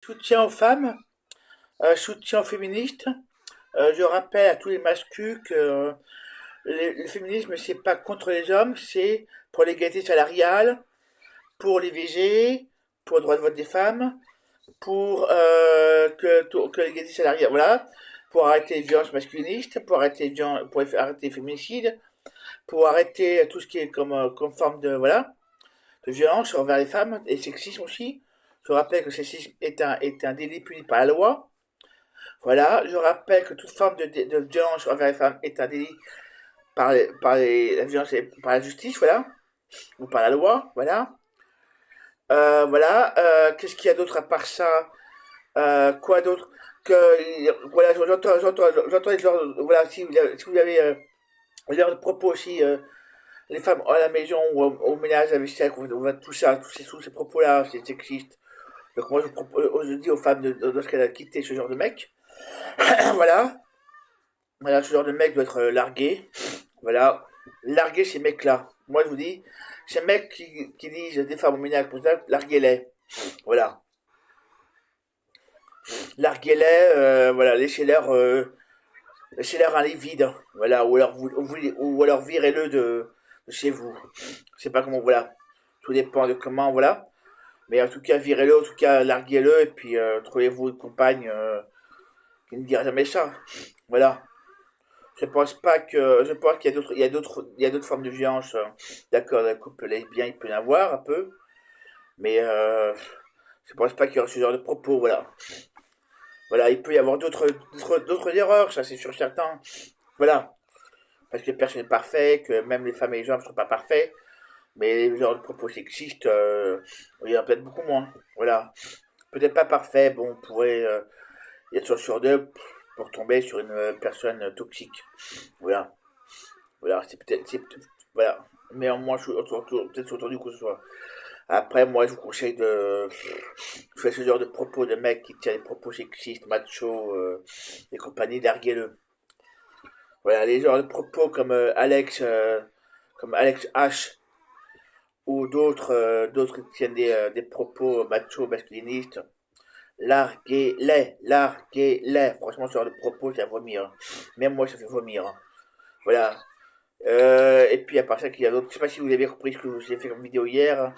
soutien aux femmes, soutien aux féministes. Je rappelle à tous les masculins que le féminisme, c'est pas contre les hommes, c'est pour l'égalité salariale, pour l'IVG, pour le droit de vote des femmes, pour que l'égalité salariale, voilà, pour arrêter les violences masculinistes, pour arrêter les féminicides, pour arrêter tout ce qui est comme forme de, voilà, de violence envers les femmes et sexisme aussi. Je rappelle que le sexisme est un délit puni par la loi. Voilà, je rappelle que toute forme de violence envers les femmes est un délit la violence par la justice, voilà, ou par la loi, voilà. Voilà, qu'est-ce qu'il y a d'autre à part ça? Quoi d'autre? Voilà, j'entends les gens, voilà, si vous avez leurs propos aussi, les femmes à la maison ou au ménage, à la vaisselle, on voit tout ça, tous ces propos-là, c'est sexiste. Donc moi, je dis aux femmes de ce qu'elle a quitté ce genre de mec. Voilà. Voilà, ce genre de mec doit être largué. Voilà. Larguer ces mecs-là. Moi, je vous dis, ces mecs qui disent des femmes au ménage pour ça, larguez-les. Voilà. Larguez-les, voilà, laissez-leur un lit vide. Voilà, ou alors virez-le de chez vous. Je sais pas comment, voilà. Tout dépend de comment, voilà. Mais en tout cas, virez-le, en tout cas, larguez-le, et puis trouvez-vous une compagne qui ne dira jamais ça. Voilà. Je pense qu'il y a d'autres formes de violence. D'accord, la couple lesbien, il peut y en avoir un peu, mais je pense pas qu'il y aura ce genre de propos, voilà. Voilà, il peut y avoir d'autres erreurs, ça c'est sûr certain. Voilà. Parce que personne n'est parfait, que même les femmes et les hommes ne sont pas parfaits, mais les genres de propos sexistes, il y en a peut-être beaucoup moins. Voilà. Peut-être pas parfait, bon, on pourrait, il y a toujours sur deux pour tomber sur une personne toxique. Voilà. Voilà, voilà. Mais en moins, peut-être autour du coup ce soit. Après, moi, je vous conseille de faire ce genre de propos de mecs qui tiennent des propos sexistes, machos et compagnie, larguez-le. Voilà, les genres de propos comme Alex H ou d'autres qui tiennent des propos machos, masculinistes, larguez-les. Franchement, ce genre de propos, ça vomir. Même moi, ça fait vomir. Voilà. Et puis à part ça, qu'il y a d'autres. Je sais pas si vous avez compris ce que je vous ai fait comme vidéo hier, hein,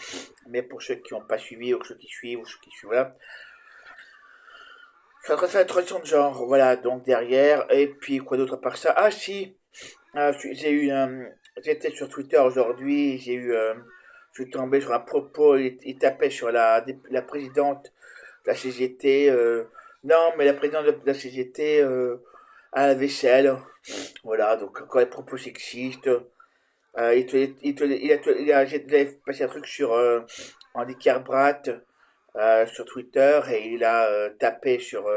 mais pour ceux qui n'ont pas suivi, ou ceux qui suivent, ou ceux qui suivent, voilà. Je suis en train de faire une transition de genre, voilà, donc derrière. Et puis quoi d'autre à part ça? Ah si, j'ai eu j'étais sur Twitter aujourd'hui, je suis tombé sur un propos, il tapait sur la présidente de la CGT, non, mais la présidente de la CGT à la vaisselle. Voilà, donc encore des propos sexistes. J'avais passé un truc sur Andy Carbrat sur Twitter et il a tapé sur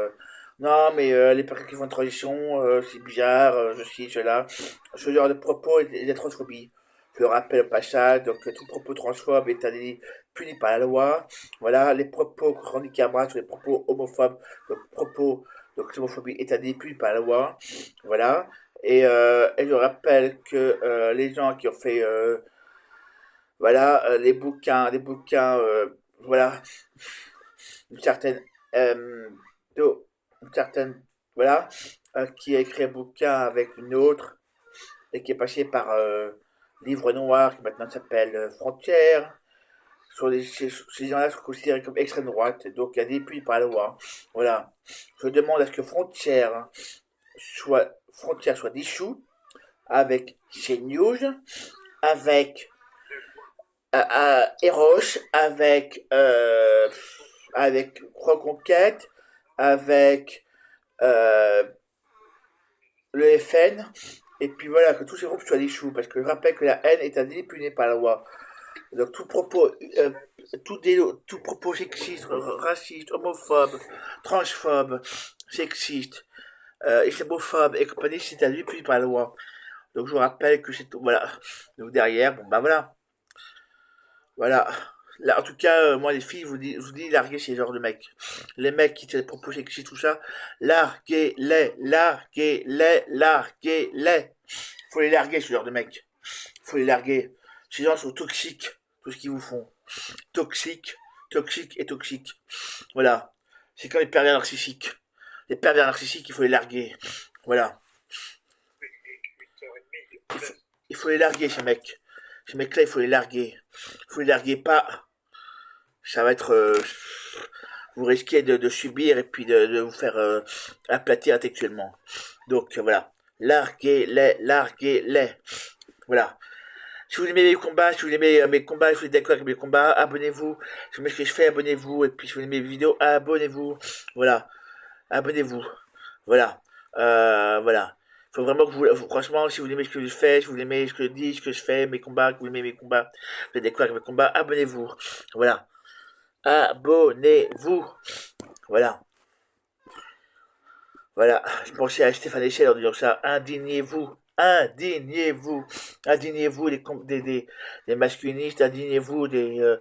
non mais les personnes qui font une transition c'est bizarre, je suis là. Ce genre de propos est de la transphobie. Je le rappelle au passage, donc tout propos transphobe est un délit puni par la loi. Voilà, les propos contre Andy Carbrat sont les propos homophobes, donc donc l'homophobie est un délit puni par la loi. Voilà. Et je rappelle que les gens qui ont fait voilà les bouquins voilà une certaine euh, une certaine voilà qui a écrit un bouquin avec une autre et qui est passé par Livre Noir qui maintenant s'appelle Frontières. Ces gens-là sont considérés comme extrême droite, donc il y a des puits par la loi. Voilà. Je demande à ce que Frontières soit dissous avec CNews, avec Eros, avec Reconquête, avec euh, le FN, et puis voilà, que tous ces groupes soient dissous, parce que je rappelle que la haine est un délit puni par la loi. Donc tout propos sexiste, raciste, homophobe, transphobe, sexiste, islamophobe et compagnie, c'est un délit puni par la loi. Donc je vous rappelle que c'est tout, voilà. Donc derrière, bon bah voilà. Voilà. Là, en tout cas, moi, les filles, je vous dis, larguez ces genres de mecs. Les mecs qui te proposent écrit tout ça, larguez-les. Faut les larguer, ce genre de mecs. Faut les larguer. Ces gens sont toxiques, tout ce qu'ils vous font. Toxiques, toxiques et toxiques. Voilà. C'est comme les pervers narcissiques. Les pervers narcissiques, il faut les larguer. Voilà. Oui, 8h30, Il faut, peut-être. il faut les larguer, ces mecs. Ces mecs-là, il faut les larguer. Il faut les larguer pas. Ça va être... vous risquez de subir et puis de vous faire aplatir intellectuellement. Donc voilà. Larguez-les, larguez-les. Voilà. Si vous aimez mes combats, si vous aimez mes combats, si vous êtes d'accord avec mes combats, abonnez-vous. Si vous aimez ce que je fais, abonnez-vous. Et puis si vous aimez mes vidéos, abonnez-vous. Voilà. Abonnez-vous. Voilà. Voilà. Faut vraiment que franchement, si vous aimez ce que je fais, si vous aimez ce que je dis, ce que je fais, mes combats, que vous aimez mes combats, vous êtes d'accord avec mes combats, abonnez-vous. Voilà. Abonnez-vous. Voilà. Voilà. Je pensais à Stéphane Echelle en disant ça. Indignez-vous. Indignez-vous. Indignez-vous des masculinistes. Indignez-vous des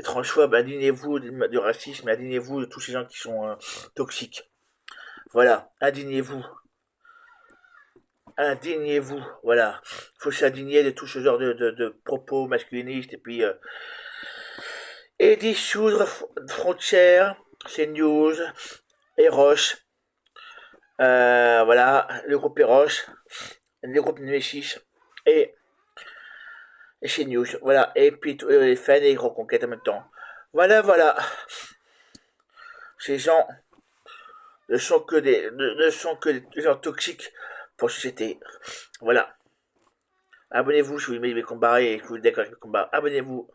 transphobes. Indignez-vous du racisme. Indignez-vous de tous ces gens qui sont toxiques. Voilà. Indignez-vous. Indignez-vous. Voilà. Il faut s'indigner de tout ce genre de propos masculinistes. Et dissoudre Frontières, CNews, Eroche. Voilà. Le groupe Eroche. Le groupe numéro 6 et, et chez News, voilà, et puis les fans et les reconquêtes en même temps. Voilà, voilà. Ces gens ne sont que des gens toxiques pour la société. Voilà. Abonnez-vous si vous aimez mes combats et que vous êtes d'accord avec mes combats. Abonnez-vous.